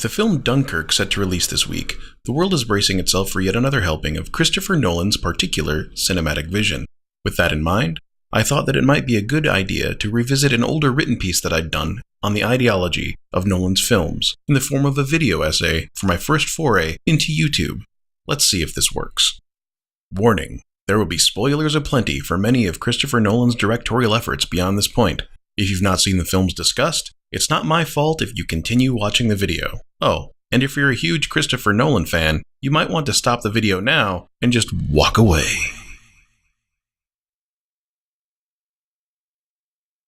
With the film Dunkirk set to release this week, the world is bracing itself for yet another helping of Christopher Nolan's particular cinematic vision. With that in mind, I thought that it might be a good idea to revisit an older written piece that I'd done on the ideology of Nolan's films in the form of a video essay for my first foray into YouTube. Let's see if this works. Warning: there will be spoilers aplenty for many of Christopher Nolan's directorial efforts beyond this point. If you've not seen the films discussed, it's not my fault if you continue watching the video. Oh, and if you're a huge Christopher Nolan fan, you might want to stop the video now and just walk away.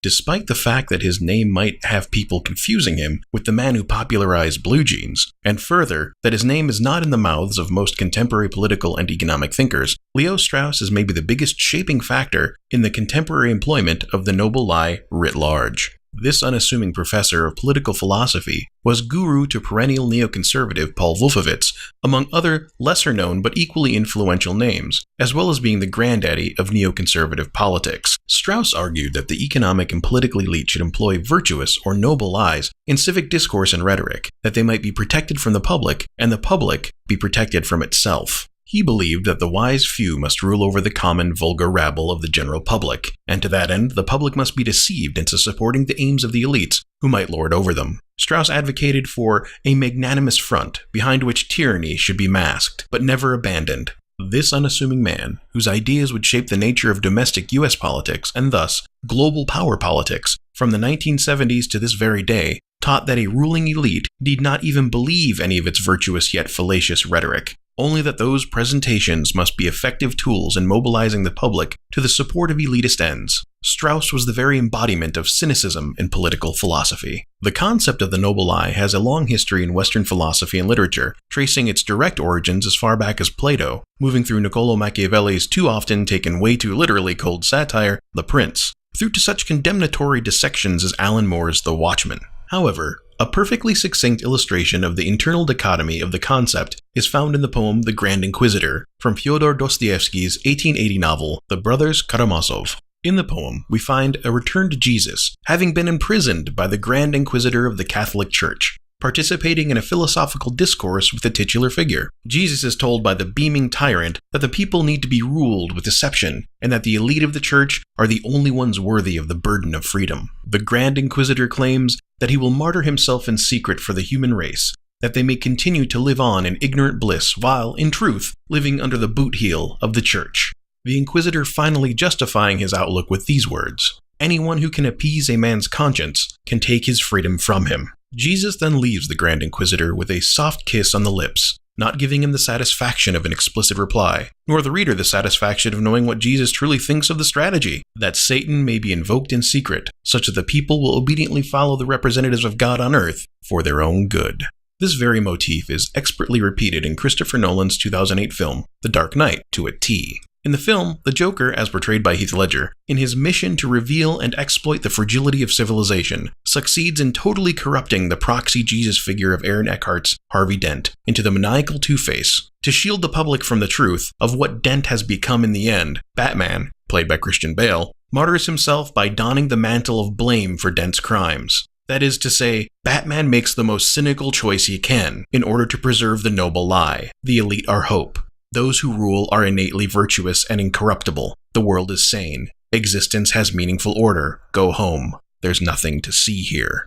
Despite the fact that his name might have people confusing him with the man who popularized blue jeans, and further, that his name is not in the mouths of most contemporary political and economic thinkers, Leo Strauss is maybe the biggest shaping factor in the contemporary employment of the noble lie writ large. This unassuming professor of political philosophy was guru to perennial neoconservative Paul Wolfowitz, among other lesser-known but equally influential names, as well as being the granddaddy of neoconservative politics. Strauss argued that the economic and political elite should employ virtuous or noble lies in civic discourse and rhetoric, that they might be protected from the public, and the public be protected from itself. He believed that the wise few must rule over the common, vulgar rabble of the general public, and to that end, the public must be deceived into supporting the aims of the elites who might lord over them. Strauss advocated for a magnanimous front behind which tyranny should be masked, but never abandoned. This unassuming man, whose ideas would shape the nature of domestic US politics and thus global power politics from the 1970s to this very day, taught that a ruling elite need not even believe any of its virtuous yet fallacious rhetoric. Only that those presentations must be effective tools in mobilizing the public to the support of elitist ends. Strauss was the very embodiment of cynicism in political philosophy. The concept of the noble lie has a long history in Western philosophy and literature, tracing its direct origins as far back as Plato, moving through Niccolò Machiavelli's too often taken way too literally cold satire, The Prince, through to such condemnatory dissections as Alan Moore's The Watchmen. However, a perfectly succinct illustration of the internal dichotomy of the concept is found in the poem The Grand Inquisitor, from Fyodor Dostoevsky's 1880 novel, The Brothers Karamazov. In the poem, we find a return to Jesus, having been imprisoned by the Grand Inquisitor of the Catholic Church, participating in a philosophical discourse with the titular figure. Jesus is told by the beaming tyrant that the people need to be ruled with deception, and that the elite of the church are the only ones worthy of the burden of freedom. The Grand Inquisitor claims that he will martyr himself in secret for the human race, that they may continue to live on in ignorant bliss while, in truth, living under the boot heel of the church. The Inquisitor finally justifying his outlook with these words: "Anyone who can appease a man's conscience can take his freedom from him." Jesus then leaves the Grand Inquisitor with a soft kiss on the lips, not giving him the satisfaction of an explicit reply, nor the reader the satisfaction of knowing what Jesus truly thinks of the strategy, that Satan may be invoked in secret, such that the people will obediently follow the representatives of God on earth for their own good. This very motif is expertly repeated in Christopher Nolan's 2008 film, The Dark Knight, to a T. In the film, the Joker, as portrayed by Heath Ledger, in his mission to reveal and exploit the fragility of civilization, succeeds in totally corrupting the proxy Jesus figure of Aaron Eckhart's Harvey Dent into the maniacal Two-Face. To shield the public from the truth of what Dent has become in the end, Batman, played by Christian Bale, martyrs himself by donning the mantle of blame for Dent's crimes. That is to say, Batman makes the most cynical choice he can in order to preserve the noble lie. The elite are hope. Those who rule are innately virtuous and incorruptible. The world is sane. Existence has meaningful order. Go home. There's nothing to see here.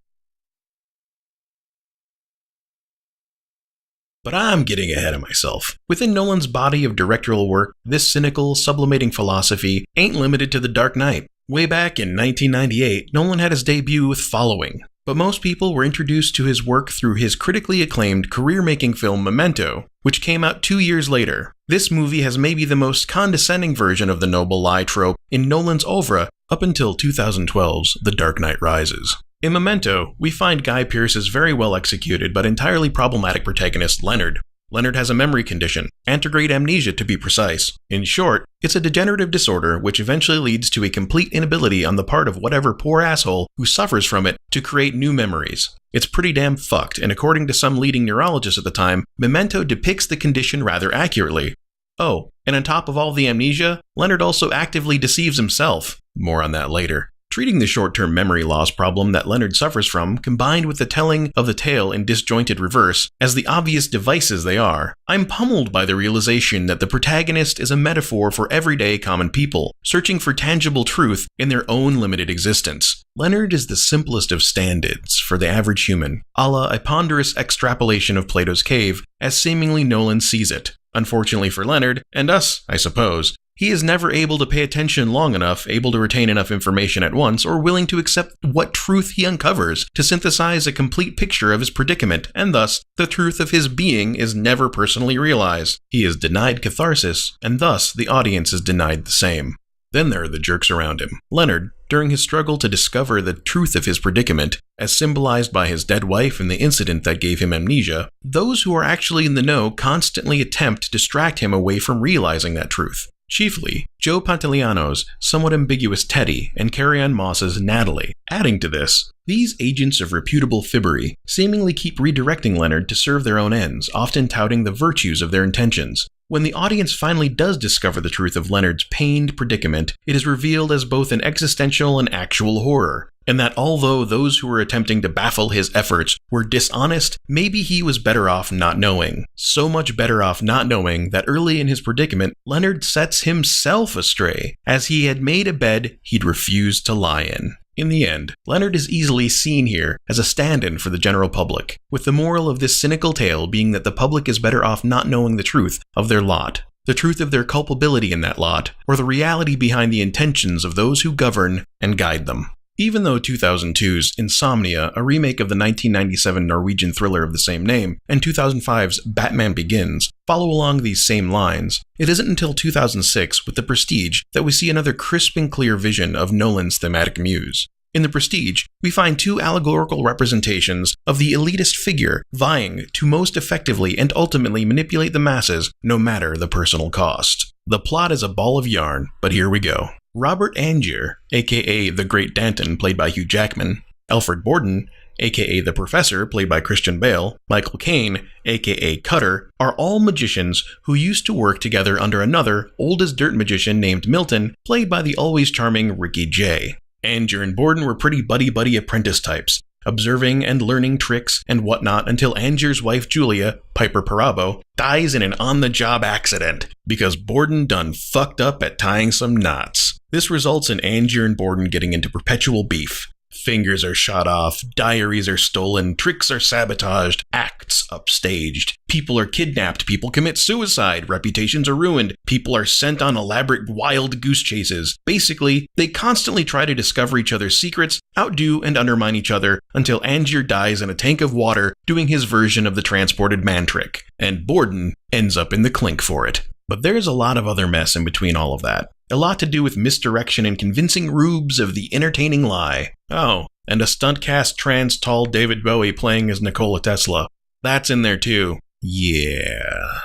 But I'm getting ahead of myself. Within Nolan's body of directorial work, this cynical, sublimating philosophy ain't limited to The Dark Knight. Way back in 1998, Nolan had his debut with Following, but most people were introduced to his work through his critically acclaimed career-making film Memento, which came out 2 years later. This movie has maybe the most condescending version of the noble lie trope in Nolan's oeuvre up until 2012's The Dark Knight Rises. In Memento, we find Guy Pearce's very well executed but entirely problematic protagonist Leonard. Leonard has a memory condition, antegrade amnesia to be precise. In short, it's a degenerative disorder which eventually leads to a complete inability on the part of whatever poor asshole who suffers from it to create new memories. It's pretty damn fucked, and according to some leading neurologists at the time, Memento depicts the condition rather accurately. Oh, and on top of all the amnesia, Leonard also actively deceives himself. More on that later. Treating the short-term memory loss problem that Leonard suffers from, combined with the telling of the tale in disjointed reverse, as the obvious devices they are, I'm pummeled by the realization that the protagonist is a metaphor for everyday common people, searching for tangible truth in their own limited existence. Leonard is the simplest of stand-ins for the average human, a la a ponderous extrapolation of Plato's cave, as seemingly Nolan sees it. Unfortunately for Leonard, and us, I suppose, he is never able to pay attention long enough, able to retain enough information at once, or willing to accept what truth he uncovers to synthesize a complete picture of his predicament, and thus, the truth of his being is never personally realized. He is denied catharsis, and thus the audience is denied the same. Then there are the jerks around him. Leonard, during his struggle to discover the truth of his predicament, as symbolized by his dead wife and the incident that gave him amnesia, those who are actually in the know constantly attempt to distract him away from realizing that truth. Chiefly, Joe Pantoliano's somewhat ambiguous Teddy and Carrie-Anne Moss's Natalie. Adding to this, these agents of reputable fibbery seemingly keep redirecting Leonard to serve their own ends, often touting the virtues of their intentions. When the audience finally does discover the truth of Leonard's pained predicament, it is revealed as both an existential and actual horror, and that although those who were attempting to baffle his efforts were dishonest, maybe he was better off not knowing. So much better off not knowing that early in his predicament, Leonard sets himself astray, as he had made a bed he'd refused to lie in. In the end, Leonard is easily seen here as a stand-in for the general public, with the moral of this cynical tale being that the public is better off not knowing the truth of their lot, the truth of their culpability in that lot, or the reality behind the intentions of those who govern and guide them. Even though 2002's Insomnia, a remake of the 1997 Norwegian thriller of the same name, and 2005's Batman Begins follow along these same lines, it isn't until 2006 with The Prestige that we see another crisp and clear vision of Nolan's thematic muse. In The Prestige, we find two allegorical representations of the elitist figure vying to most effectively and ultimately manipulate the masses, no matter the personal cost. The plot is a ball of yarn, but here we go. Robert Angier, aka the Great Danton, played by Hugh Jackman, Alfred Borden, aka the Professor, played by Christian Bale, Michael Caine, aka Cutter, are all magicians who used to work together under another, old-as-dirt magician named Milton, played by the always charming Ricky Jay. Angier and Borden were pretty buddy-buddy apprentice types, observing and learning tricks and whatnot until Angier's wife Julia, Piper Perabo, dies in an on-the-job accident because Borden done fucked up at tying some knots. This results in Angier and Borden getting into perpetual beef. Fingers are shot off, diaries are stolen, tricks are sabotaged, acts upstaged. People are kidnapped, people commit suicide, reputations are ruined, people are sent on elaborate wild goose chases. Basically, they constantly try to discover each other's secrets, outdo and undermine each other, until Angier dies in a tank of water doing his version of the transported man trick, and Borden ends up in the clink for it. But there's a lot of other mess in between all of that. A lot to do with misdirection and convincing rubes of the entertaining lie. Oh, and a stunt cast trans tall David Bowie playing as Nikola Tesla. That's in there too. Yeah.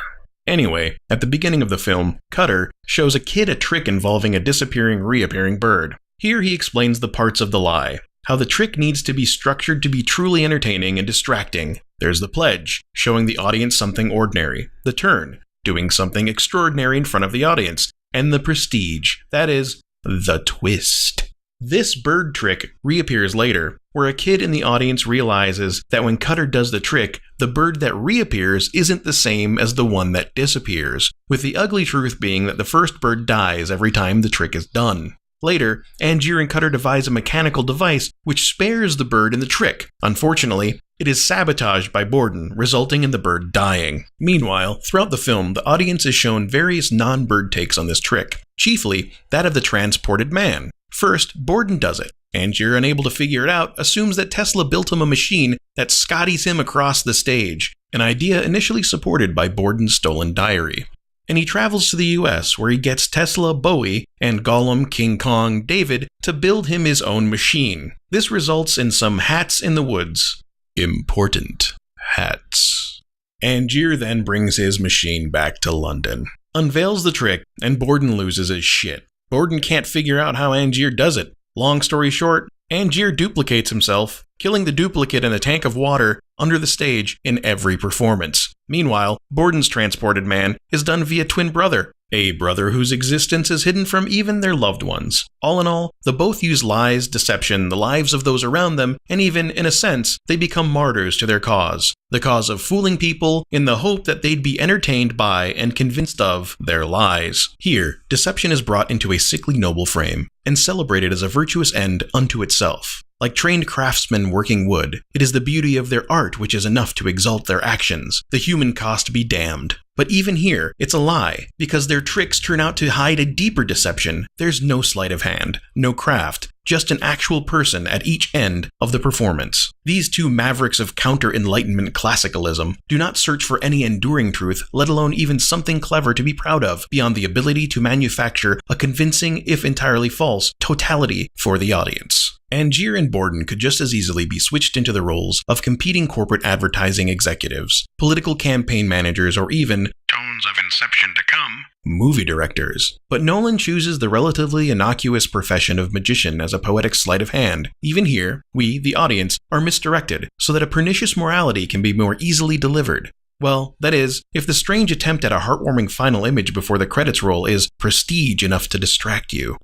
Anyway, at the beginning of the film, Cutter shows a kid a trick involving a disappearing, reappearing bird. Here he explains the parts of the lie, how the trick needs to be structured to be truly entertaining and distracting. There's the pledge, showing the audience something ordinary. The turn, doing something extraordinary in front of the audience. And the prestige, that is, the twist. This bird trick reappears later, where a kid in the audience realizes that when Cutter does the trick, the bird that reappears isn't the same as the one that disappears, with the ugly truth being that the first bird dies every time the trick is done. Later, Angier and Cutter devise a mechanical device which spares the bird in the trick. Unfortunately, it is sabotaged by Borden, resulting in the bird dying. Meanwhile, throughout the film, the audience is shown various non-bird takes on this trick, chiefly that of the transported man. First, Borden does it. Angier, unable to figure it out, assumes that Tesla built him a machine that Scotties him across the stage, an idea initially supported by Borden's stolen diary. And he travels to the US, where he gets Tesla, Bowie, and Gollum, King Kong, David to build him his own machine. This results in some hats in the woods. Important hats. Angier then brings his machine back to London, unveils the trick, and Borden loses his shit. Borden can't figure out how Angier does it. Long story short, Angier duplicates himself, killing the duplicate in a tank of water under the stage in every performance. Meanwhile, Borden's transported man is done via twin brother, a brother whose existence is hidden from even their loved ones. All in all, the both use lies, deception, the lives of those around them, and even, in a sense, they become martyrs to their cause. The cause of fooling people in the hope that they'd be entertained by and convinced of their lies. Here, deception is brought into a sickly noble frame, and celebrated as a virtuous end unto itself. Like trained craftsmen working wood, it is the beauty of their art which is enough to exalt their actions, the human cost be damned. But even here, it's a lie, because their tricks turn out to hide a deeper deception. There's no sleight of hand, no craft, just an actual person at each end of the performance. These two mavericks of counter-Enlightenment classicalism do not search for any enduring truth, let alone even something clever to be proud of, beyond the ability to manufacture a convincing, if entirely false, totality for the audience. Angier and Borden could just as easily be switched into the roles of competing corporate advertising executives, political campaign managers, or even tones of Inception to come, movie directors. But Nolan chooses the relatively innocuous profession of magician as a poetic sleight of hand. Even here, we, the audience, are misdirected so that a pernicious morality can be more easily delivered. Well, that is, if the strange attempt at a heartwarming final image before the credits roll is prestige enough to distract you.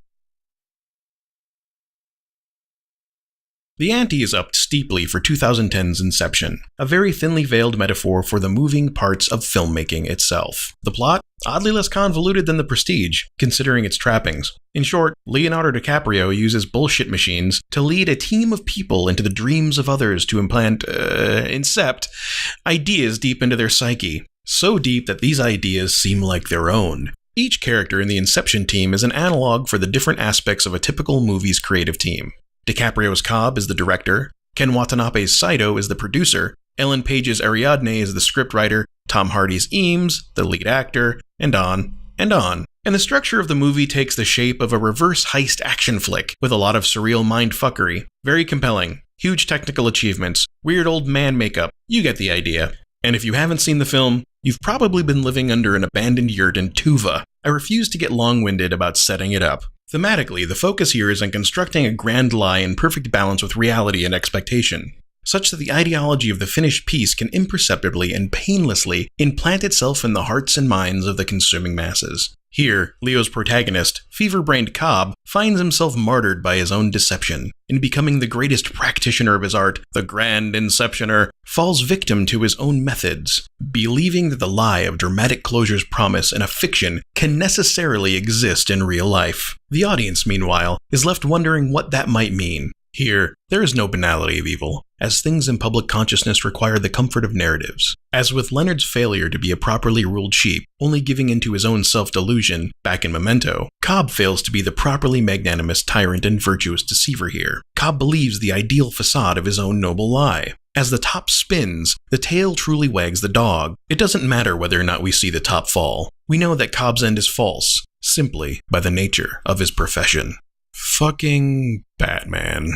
The ante is upped steeply for 2010's Inception, a very thinly veiled metaphor for the moving parts of filmmaking itself. The plot? Oddly less convoluted than The Prestige, considering its trappings. In short, Leonardo DiCaprio uses bullshit machines to lead a team of people into the dreams of others to incept ideas deep into their psyche. So deep that these ideas seem like their own. Each character in the Inception team is an analog for the different aspects of a typical movie's creative team. DiCaprio's Cobb is the director, Ken Watanabe's Saito is the producer, Ellen Page's Ariadne is the scriptwriter, Tom Hardy's Eames, the lead actor, and on and on. And the structure of the movie takes the shape of a reverse heist action flick with a lot of surreal mindfuckery. Very compelling, huge technical achievements, weird old man makeup, you get the idea. And if you haven't seen the film, you've probably been living under an abandoned yurt in Tuva. I refuse to get long-winded about setting it up. Thematically, the focus here is on constructing a grand lie in perfect balance with reality and expectation, such that the ideology of the finished piece can imperceptibly and painlessly implant itself in the hearts and minds of the consuming masses. Here, Leo's protagonist, fever-brained Cobb, finds himself martyred by his own deception. In becoming the greatest practitioner of his art, the Grand Inceptioner falls victim to his own methods, believing that the lie of dramatic closure's promise in a fiction can necessarily exist in real life. The audience, meanwhile, is left wondering what that might mean. Here, there is no banality of evil, as things in public consciousness require the comfort of narratives. As with Leonard's failure to be a properly ruled sheep, only giving into his own self-delusion, back in Memento, Cobb fails to be the properly magnanimous tyrant and virtuous deceiver here. Cobb believes the ideal facade of his own noble lie. As the top spins, the tail truly wags the dog. It doesn't matter whether or not we see the top fall. We know that Cobb's end is false, simply by the nature of his profession. Fucking Batman.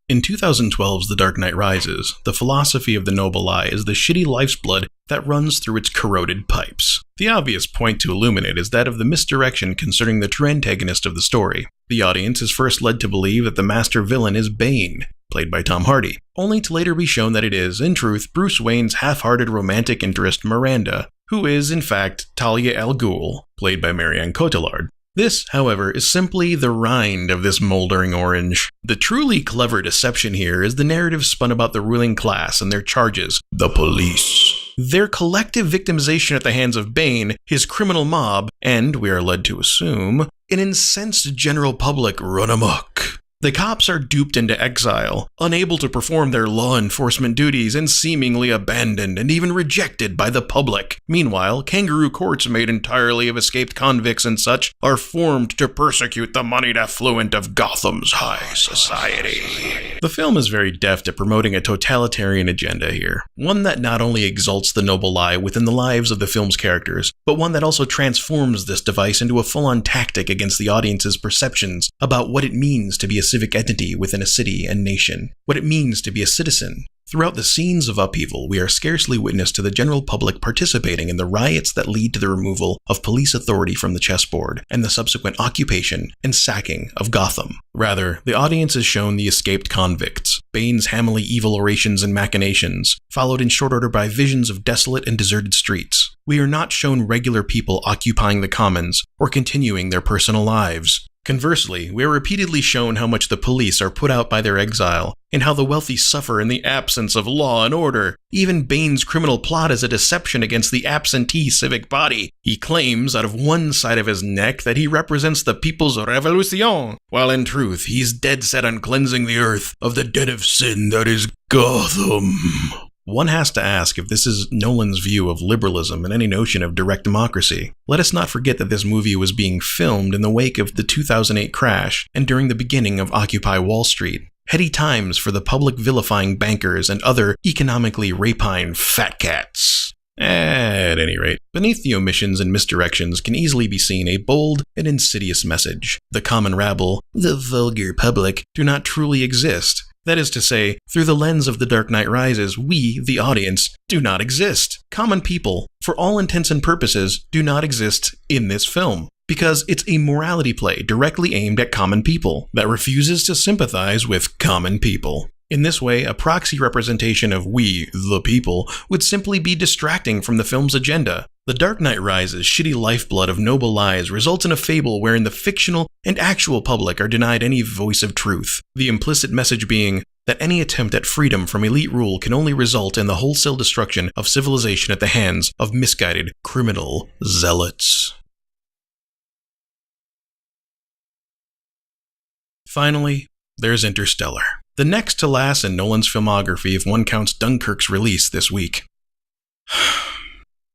In 2012's The Dark Knight Rises, the philosophy of the noble lie is the shitty life's blood that runs through its corroded pipes. The obvious point to illuminate is that of the misdirection concerning the true antagonist of the story. The audience is first led to believe that the master villain is Bane, played by Tom Hardy, only to later be shown that it is, in truth, Bruce Wayne's half-hearted romantic interest Miranda, who is, in fact, Talia al Ghul, played by Marianne Cotillard. This, however, is simply the rind of this moldering orange. The truly clever deception here is the narrative spun about the ruling class and their charges, the police. Their collective victimization at the hands of Bane, his criminal mob, and, we are led to assume, an incensed general public run amok. The cops are duped into exile, unable to perform their law enforcement duties and seemingly abandoned and even rejected by the public. Meanwhile, kangaroo courts made entirely of escaped convicts and such are formed to persecute the moneyed affluent of Gotham's high society. The film is very deft at promoting a totalitarian agenda here, one that not only exalts the noble lie within the lives of the film's characters, but one that also transforms this device into a full-on tactic against the audience's perceptions about what it means to be a civic entity within a city and nation, what it means to be a citizen. Throughout the scenes of upheaval, we are scarcely witness to the general public participating in the riots that lead to the removal of police authority from the chessboard and the subsequent occupation and sacking of Gotham. Rather, the audience is shown the escaped convicts, Bane's hamily evil orations and machinations, followed in short order by visions of desolate and deserted streets. We are not shown regular people occupying the commons or continuing their personal lives. Conversely, we are repeatedly shown how much the police are put out by their exile, and how the wealthy suffer in the absence of law and order. Even Bane's criminal plot is a deception against the absentee civic body. He claims out of one side of his neck that he represents the people's revolution, while in truth he's dead set on cleansing the earth of the debt of sin that is Gotham. One has to ask if this is Nolan's view of liberalism and any notion of direct democracy. Let us not forget that this movie was being filmed in the wake of the 2008 crash and during the beginning of Occupy Wall Street. Heady times for the public vilifying bankers and other economically rapine fat cats. At any rate, beneath the omissions and misdirections can easily be seen a bold and insidious message. The common rabble, the vulgar public, do not truly exist. That is to say, through the lens of The Dark Knight Rises, we, the audience, do not exist. Common people, for all intents and purposes, do not exist in this film. Because it's a morality play directly aimed at common people that refuses to sympathize with common people. In this way, a proxy representation of we, the people, would simply be distracting from the film's agenda. The Dark Knight Rises' shitty lifeblood of noble lies results in a fable wherein the fictional and actual public are denied any voice of truth, the implicit message being that any attempt at freedom from elite rule can only result in the wholesale destruction of civilization at the hands of misguided criminal zealots. Finally, there's Interstellar. The next to last in Nolan's filmography if one counts Dunkirk's release this week.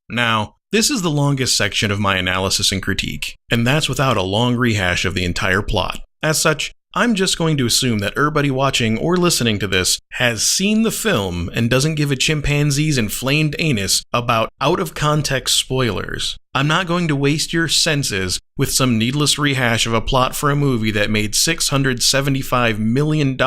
Now, this is the longest section of my analysis and critique, and that's without a long rehash of the entire plot. As such, I'm just going to assume that everybody watching or listening to this has seen the film and doesn't give a chimpanzee's inflamed anus about out-of-context spoilers. I'm not going to waste your senses with some needless rehash of a plot for a movie that made $675 million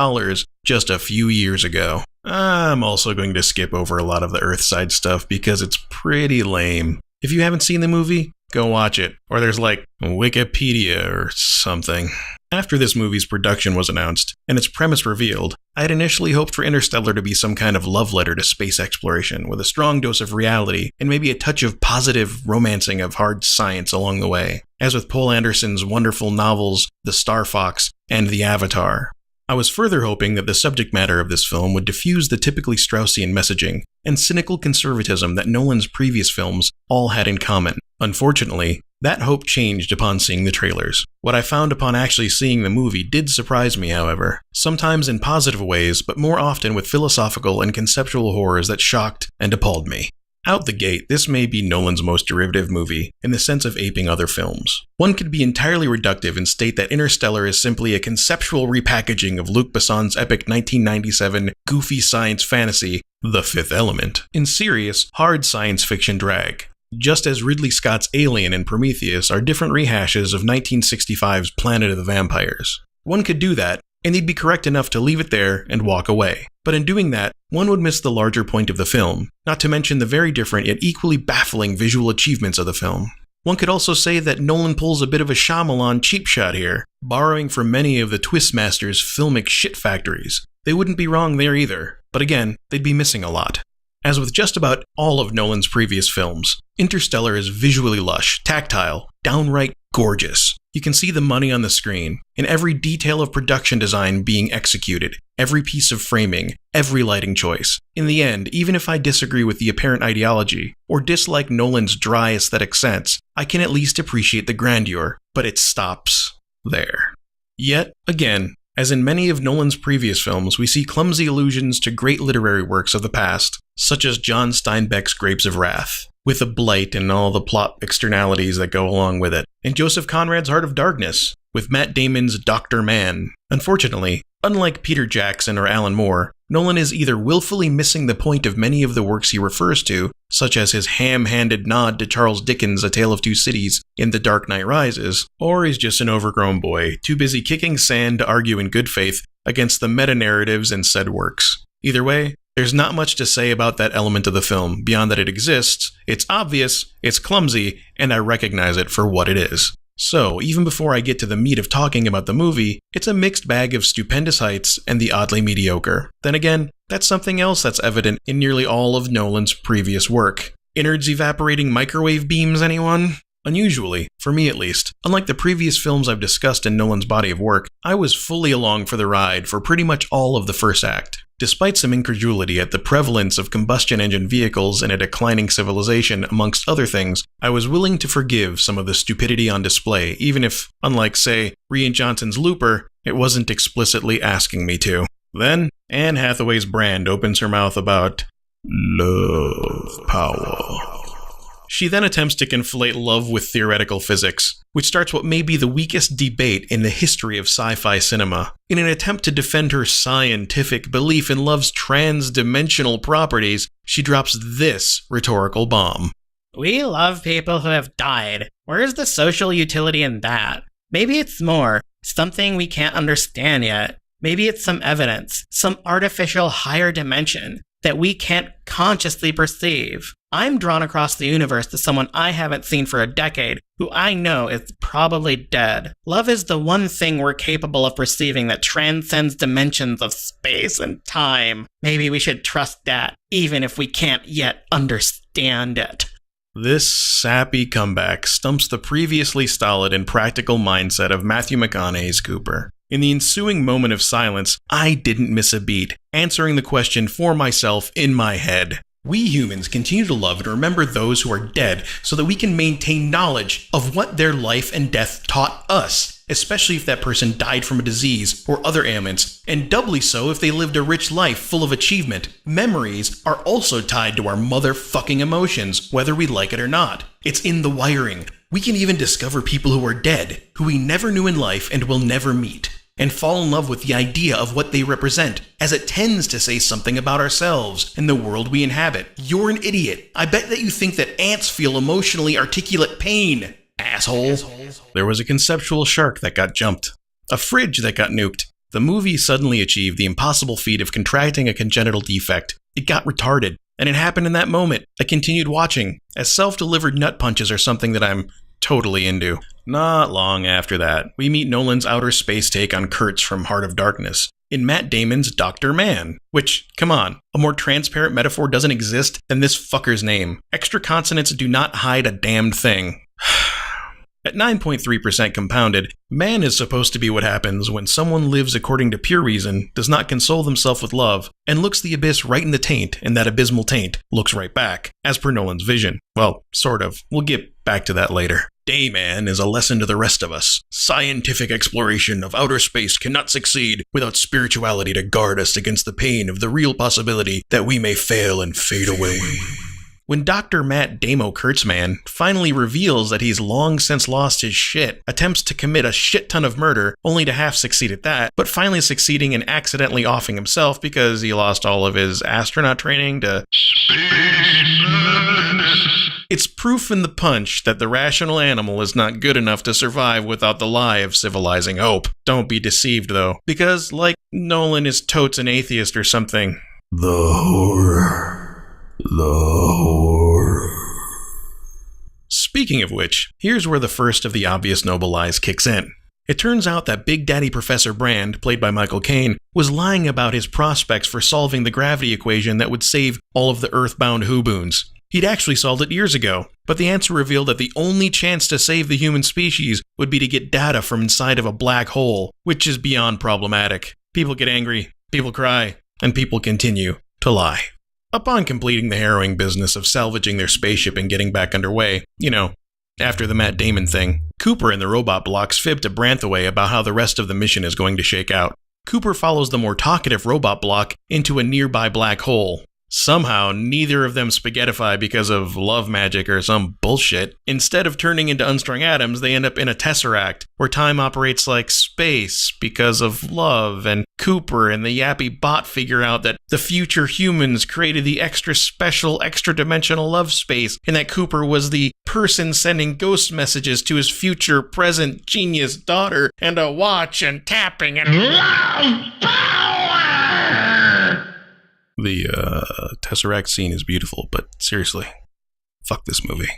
just a few years ago. I'm also going to skip over a lot of the Earthside stuff because it's pretty lame. If you haven't seen the movie, go watch it. Or there's like Wikipedia or something. After this movie's production was announced and its premise revealed, I had initially hoped for Interstellar to be some kind of love letter to space exploration with a strong dose of reality and maybe a touch of positive romancing of hard science along the way, as with Poul Anderson's wonderful novels The Star Fox and The Avatar. I was further hoping that the subject matter of this film would diffuse the typically Straussian messaging and cynical conservatism that Nolan's previous films all had in common. Unfortunately, that hope changed upon seeing the trailers. What I found upon actually seeing the movie did surprise me, however, sometimes in positive ways, but more often with philosophical and conceptual horrors that shocked and appalled me. Out the gate, this may be Nolan's most derivative movie, in the sense of aping other films. One could be entirely reductive and state that Interstellar is simply a conceptual repackaging of Luc Besson's epic 1997 goofy science fantasy, The Fifth Element, in serious, hard science fiction drag. Just as Ridley Scott's Alien and Prometheus are different rehashes of 1965's Planet of the Vampires. One could do that, and they'd be correct enough to leave it there and walk away. But in doing that, one would miss the larger point of the film, not to mention the very different yet equally baffling visual achievements of the film. One could also say that Nolan pulls a bit of a Shyamalan cheap shot here, borrowing from many of the Twistmaster's filmic shit factories. They wouldn't be wrong there either, but again, they'd be missing a lot. As with just about all of Nolan's previous films, Interstellar is visually lush, tactile, downright gorgeous. You can see the money on the screen, in every detail of production design being executed, every piece of framing, every lighting choice. In the end, even if I disagree with the apparent ideology, or dislike Nolan's dry aesthetic sense, I can at least appreciate the grandeur, but it stops there. Yet, again, as in many of Nolan's previous films, we see clumsy allusions to great literary works of the past, such as John Steinbeck's Grapes of Wrath, with the blight and all the plot externalities that go along with it, and Joseph Conrad's Heart of Darkness, with Matt Damon's Dr. Mann. Unfortunately, unlike Peter Jackson or Alan Moore, Nolan is either willfully missing the point of many of the works he refers to, such as his ham-handed nod to Charles Dickens' A Tale of Two Cities in The Dark Knight Rises, or he's just an overgrown boy, too busy kicking sand to argue in good faith against the meta-narratives in said works. Either way, there's not much to say about that element of the film, beyond that it exists, it's obvious, it's clumsy, and I recognize it for what it is. So, even before I get to the meat of talking about the movie, it's a mixed bag of stupendous heights and the oddly mediocre. Then again, that's something else that's evident in nearly all of Nolan's previous work. Innards evaporating microwave beams, anyone? Unusually, for me at least, unlike the previous films I've discussed in Nolan's body of work, I was fully along for the ride for pretty much all of the first act. Despite some incredulity at the prevalence of combustion engine vehicles in a declining civilization, amongst other things, I was willing to forgive some of the stupidity on display, even if, unlike, say, Rian Johnson's Looper, it wasn't explicitly asking me to. Then, Anne Hathaway's Brand opens her mouth about love power. She then attempts to conflate love with theoretical physics, which starts what may be the weakest debate in the history of sci-fi cinema. In an attempt to defend her scientific belief in love's trans-dimensional properties, she drops this rhetorical bomb. We love people who have died. Where's the social utility in that? Maybe it's more, something we can't understand yet. Maybe it's some evidence, some artificial higher dimension that we can't consciously perceive. I'm drawn across the universe to someone I haven't seen for a decade, who I know is probably dead. Love is the one thing we're capable of perceiving that transcends dimensions of space and time. Maybe we should trust that, even if we can't yet understand it. This sappy comeback stumps the previously stolid and practical mindset of Matthew McConaughey's Cooper. In the ensuing moment of silence, I didn't miss a beat, answering the question for myself in my head. We humans continue to love and remember those who are dead so that we can maintain knowledge of what their life and death taught us, especially if that person died from a disease or other ailments, and doubly so if they lived a rich life full of achievement. Memories are also tied to our motherfucking emotions, whether we like it or not. It's in the wiring. We can even discover people who are dead, who we never knew in life and will never meet, and fall in love with the idea of what they represent, as it tends to say something about ourselves and the world we inhabit. You're an idiot. I bet that you think that ants feel emotionally articulate pain, asshole. There was a conceptual shark that got jumped. A fridge that got nuked. The movie suddenly achieved the impossible feat of contracting a congenital defect. It got retarded, and it happened in that moment. I continued watching, as self-delivered nut punches are something that I'm totally into. Not long after that, we meet Nolan's outer space take on Kurtz from Heart of Darkness, in Matt Damon's Dr. Mann. Which, come on, a more transparent metaphor doesn't exist than this fucker's name. Extra consonants do not hide a damned thing. At 9.3% compounded, man is supposed to be what happens when someone lives according to pure reason, does not console themselves with love, and looks the abyss right in the taint, and that abysmal taint looks right back, as per Nolan's vision. Well, sort of. We'll get back to that later. Dayman is a lesson to the rest of us. Scientific exploration of outer space cannot succeed without spirituality to guard us against the pain of the real possibility that we may fail and fade away. When Dr. Matt Damo Kurtzman finally reveals that he's long since lost his shit, attempts to commit a shit ton of murder, only to half succeed at that, but finally succeeding in accidentally offing himself because he lost all of his astronaut training to it's proof in the punch that the rational animal is not good enough to survive without the lie of civilizing hope. Don't be deceived though, because like Nolan is totes an atheist or something. The horror. Speaking of which, here's where the first of the obvious noble lies kicks in. It turns out that Big Daddy Professor Brand, played by Michael Caine, was lying about his prospects for solving the gravity equation that would save all of the earthbound Hooboons. He'd actually solved it years ago, but the answer revealed that the only chance to save the human species would be to get data from inside of a black hole, which is beyond problematic. People get angry, people cry, and people continue to lie. Upon completing the harrowing business of salvaging their spaceship and getting back underway, after the Matt Damon thing, Cooper and the robot blocks fib to Branthaway about how the rest of the mission is going to shake out. Cooper follows the more talkative robot block into a nearby black hole. Somehow, neither of them spaghettify because of love magic or some bullshit. Instead of turning into unstrung atoms, they end up in a tesseract, where time operates like space because of love, and Cooper and the yappy bot figure out that the future humans created the extra special, extra-dimensional love space, and that Cooper was the person sending ghost messages to his future, present, genius daughter, and a watch and tapping and love power! The Tesseract scene is beautiful, but seriously, fuck this movie.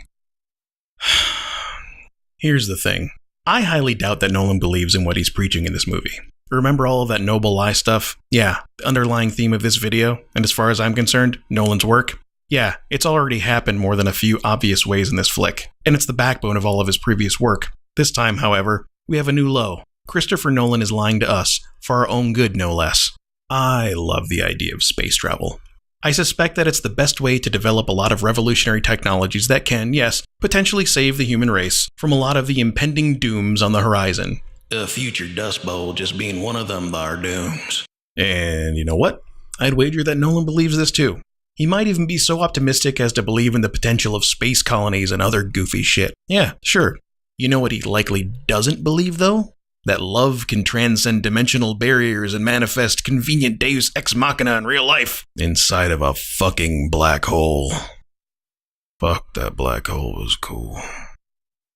Here's the thing. I highly doubt that Nolan believes in what he's preaching in this movie. Remember all of that noble lie stuff? Yeah, the underlying theme of this video, and as far as I'm concerned, Nolan's work? Yeah, it's already happened more than a few obvious ways in this flick, and it's the backbone of all of his previous work. This time, however, we have a new low. Christopher Nolan is lying to us, for our own good no less. I love the idea of space travel. I suspect that it's the best way to develop a lot of revolutionary technologies that can, yes, potentially save the human race from a lot of the impending dooms on the horizon. The future Dust Bowl just being one of them thar dooms. And you know what? I'd wager that Nolan believes this too. He might even be so optimistic as to believe in the potential of space colonies and other goofy shit. Yeah, sure. You know what he likely doesn't believe, though? That love can transcend dimensional barriers and manifest convenient deus ex machina in real life inside of a fucking black hole. Fuck, that black hole was cool.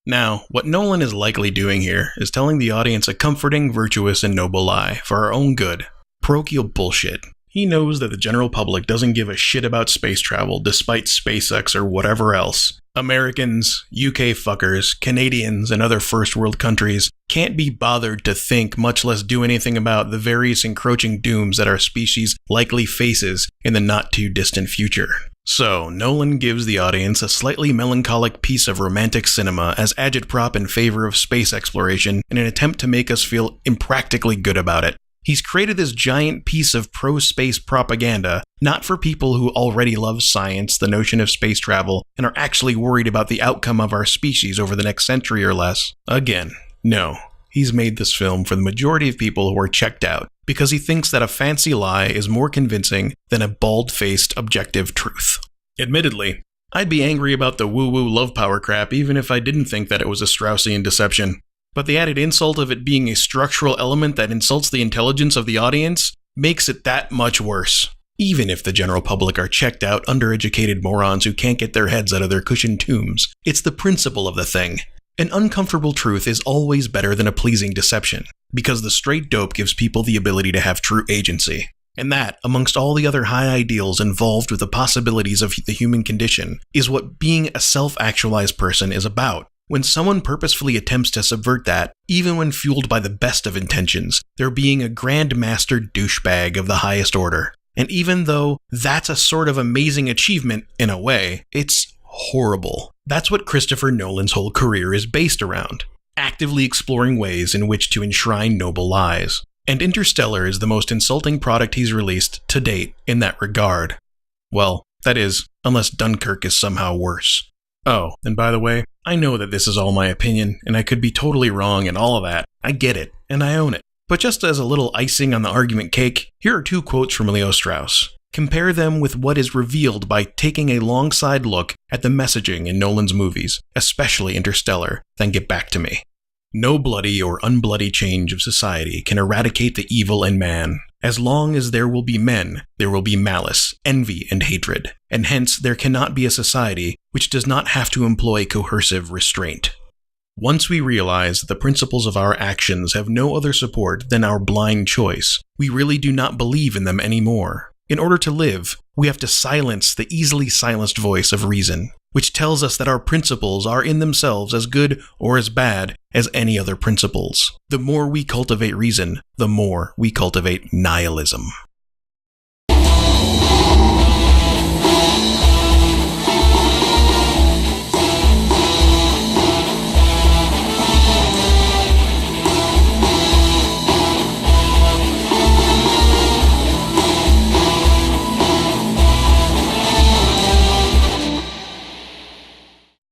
Now, what Nolan is likely doing here is telling the audience a comforting, virtuous, and noble lie for our own good. Parochial bullshit. He knows that the general public doesn't give a shit about space travel despite SpaceX or whatever else. Americans, UK fuckers, Canadians, and other first world countries can't be bothered to think, much less do anything about the various encroaching dooms that our species likely faces in the not too distant future. So, Nolan gives the audience a slightly melancholic piece of romantic cinema as agitprop in favor of space exploration in an attempt to make us feel impractically good about it. He's created this giant piece of pro-space propaganda, not for people who already love science, the notion of space travel, and are actually worried about the outcome of our species over the next century or less. Again, no. He's made this film for the majority of people who are checked out, because he thinks that a fancy lie is more convincing than a bald-faced, objective truth. Admittedly, I'd be angry about the woo-woo love power crap even if I didn't think that it was a Straussian deception. But the added insult of it being a structural element that insults the intelligence of the audience makes it that much worse. Even if the general public are checked out, undereducated morons who can't get their heads out of their cushioned tombs, it's the principle of the thing. An uncomfortable truth is always better than a pleasing deception, because the straight dope gives people the ability to have true agency. And that, amongst all the other high ideals involved with the possibilities of the human condition, is what being a self-actualized person is about. When someone purposefully attempts to subvert that, even when fueled by the best of intentions, they're being a grandmaster douchebag of the highest order. And even though that's a sort of amazing achievement, in a way, it's horrible. That's what Christopher Nolan's whole career is based around. Actively exploring ways in which to enshrine noble lies. And Interstellar is the most insulting product he's released to date in that regard. Well, that is, unless Dunkirk is somehow worse. Oh, and by the way, I know that this is all my opinion, and I could be totally wrong and all of that. I get it, and I own it. But just as a little icing on the argument cake, here are 2 quotes from Leo Strauss. Compare them with what is revealed by taking a long side look at the messaging in Nolan's movies, especially Interstellar, then get back to me. No bloody or unbloody change of society can eradicate the evil in man. As long as there will be men, there will be malice, envy, and hatred, and hence there cannot be a society which does not have to employ coercive restraint. Once we realize that the principles of our actions have no other support than our blind choice, we really do not believe in them anymore. In order to live, we have to silence the easily silenced voice of reason, which tells us that our principles are in themselves as good or as bad as any other principles. The more we cultivate reason, the more we cultivate nihilism.